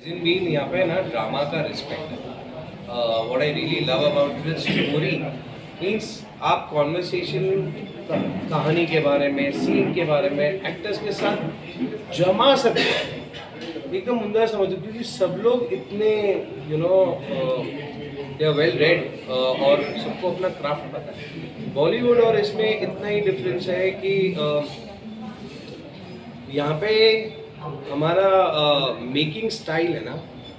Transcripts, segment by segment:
जिन been यहाँ पे ना ड्रामा का रिस्पेक्ट है। What I really love about this story means आप कॉन्वर्सेशन कहानी के बारे में, सीन के बारे में एक्टर्स के साथ जमा सकते हैं एकदम मुंदा समझो, क्योंकि सब लोग इतने दे आर वेल रेड और सबको अपना क्राफ्ट पता है। बॉलीवुड और इसमें इतना ही डिफरेंस है कि यहाँ पे हमारा मेकिंग स्टाइल है ना,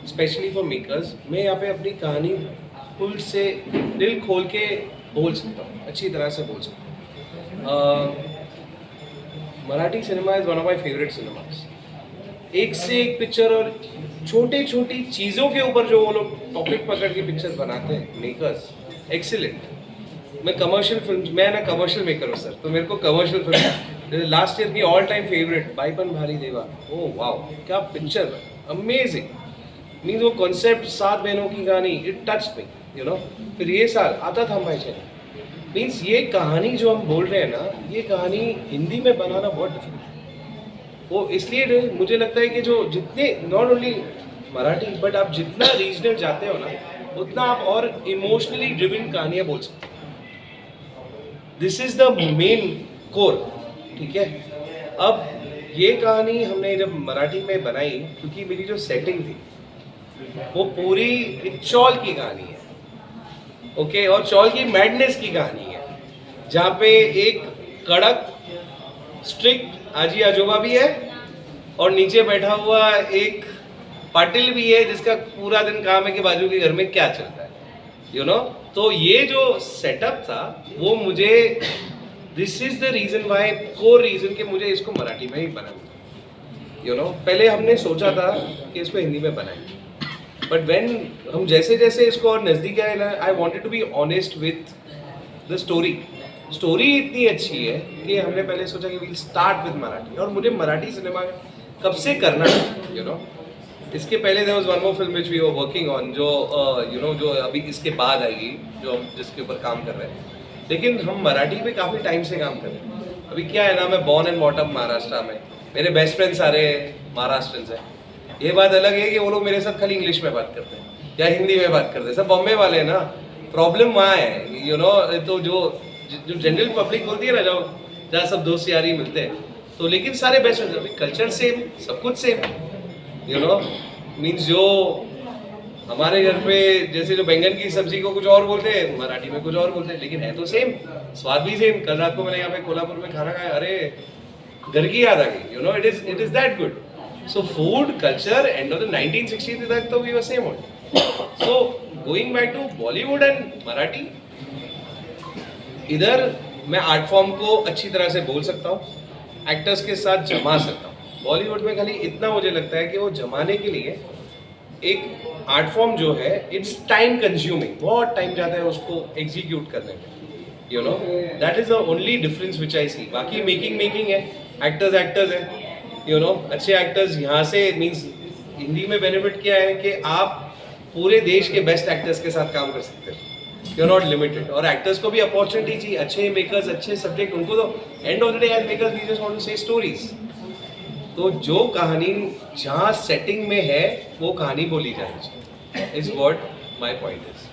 स्पेशली फॉर मेकर्स। मैं यहाँ पे अपनी कहानी फुल से दिल खोल के बोल सकता हूँ, अच्छी तरह से बोल सकता हूँ। Marathi cinema is one of my favourite cinemas. एक से एक पिक्चर और छोटी छोटी चीज़ों के ऊपर जो वो लोग टॉपिक पकड़ के पिक्चर बनाते हैं मेकर्स, एक्सीलेंट। मैं कमर्शियल फिल्म, मैं ना कमर्शियल मेकर हूँ सर, तो मेरे को कमर्शियल फिल्म लास्ट ईयर की ऑल टाइम फेवरेट बाईपन भारी देवा, ओह वाओ क्या पिक्चर, अमेजिंग। मीन्स वो कॉन्सेप्ट, 7 बहनों की कहानी, इट टच मी फिर ये साल आता था भाई चैनल। मीन्स ये कहानी जो हम बोल रहे हैं ना, ये कहानी हिंदी में बनाना बहुत डिफिकल्ट है। वो इसलिए मुझे लगता है कि जो जितने नॉट ओनली मराठी बट आप जितना रीजनल जाते हो ना, उतना आप और इमोशनली ड्रिवन कहानियाँ बोल सकते हो। This is the main core, ठीक है। अब ये कहानी हमने जब मराठी में बनाई, क्योंकि मेरी जो सेटिंग थी वो पूरी एक चौल की कहानी है, ओके, और चौल की मैडनेस की कहानी है, जहाँ पे एक कड़क स्ट्रिक्ट आजी आजोबा भी है और नीचे बैठा हुआ एक पाटिल भी है, जिसका पूरा दिन काम है कि बाजू के घर में क्या चलता है, तो ये जो सेटअप था वो मुझे, this is the reason why, core reason कि मुझे इसको मराठी में ही बनाना। पहले हमने सोचा था कि इसको हिंदी में बनाएंगे, बट व्हेन हम जैसे जैसे इसको और नज़दीक आए ना, I wanted to be honest with the story. Story इतनी अच्छी है कि हमने पहले सोचा कि वील स्टार्ट विद मराठी, और मुझे मराठी सिनेमा कब से करना है, इसके पहले there was one more film which we were working on, जो जो अभी इसके बाद आएगी, जो हम जिसके ऊपर काम कर रहे हैं। लेकिन हम मराठी पे काफ़ी टाइम से काम कर रहे हैं। अभी क्या है ना, मैं बॉर्न एंड बॉटम महाराष्ट्र में, मेरे बेस्ट फ्रेंड सारे महाराष्ट्रंस हैं। ये बात अलग है कि वो लोग मेरे साथ खाली इंग्लिश में बात करते हैं या हिंदी में बात करते हैं, सब बॉम्बे वाले हैं ना। प्रॉब्लम वहाँ है, तो जो जनरल पब्लिक बोलती है ना, जहाँ सब दोस्त यारी मिलते हैं, तो लेकिन सारे बेस्ट फ्रेंड्स, कल्चर सेम, सब कुछ सेम, मीन्स जो हमारे घर पे जैसे जो बैंगन की सब्जी को कुछ और बोलते हैं, मराठी में कुछ और बोलते हैं, लेकिन है तो सेम, स्वाद भी सेम। कल रात को मैंने यहाँ पे कोल्हापुर में खाना खाया, अरे घर की याद आ गई, it is that good. So food culture end of the 1960s तक तो we were same only. So going back to Bollywood and Marathi, इधर मैं आर्ट फॉर्म को अच्छी तरह से बोल सकता हूँ, एक्टर्स के साथ जमा सकता हूँ। बॉलीवुड में खाली इतना मुझे लगता है कि वो जमाने के लिए एक आर्ट फॉर्म जो है, इट्स टाइम कंज्यूमिंग, बहुत टाइम जाता है उसको एग्जीक्यूट करने में, that is the only difference which I see. बाकी मेकिंग है, एक्टर्स है, अच्छे एक्टर्स यहाँ से, मीन्स हिंदी में बेनिफिट क्या है कि आप पूरे देश के बेस्ट एक्टर्स के साथ काम कर सकते हो, यू आर नॉट लिमिटेड। और एक्टर्स को भी अपॉर्चुनिटी चाहिए, अच्छे मेकर्स, अच्छे सब्जेक्ट, उनको तो end of the day as makers we just want to say stories. तो जो कहानी जहाँ सेटिंग में है वो कहानी बोली जानी चाहिए, is what my point is.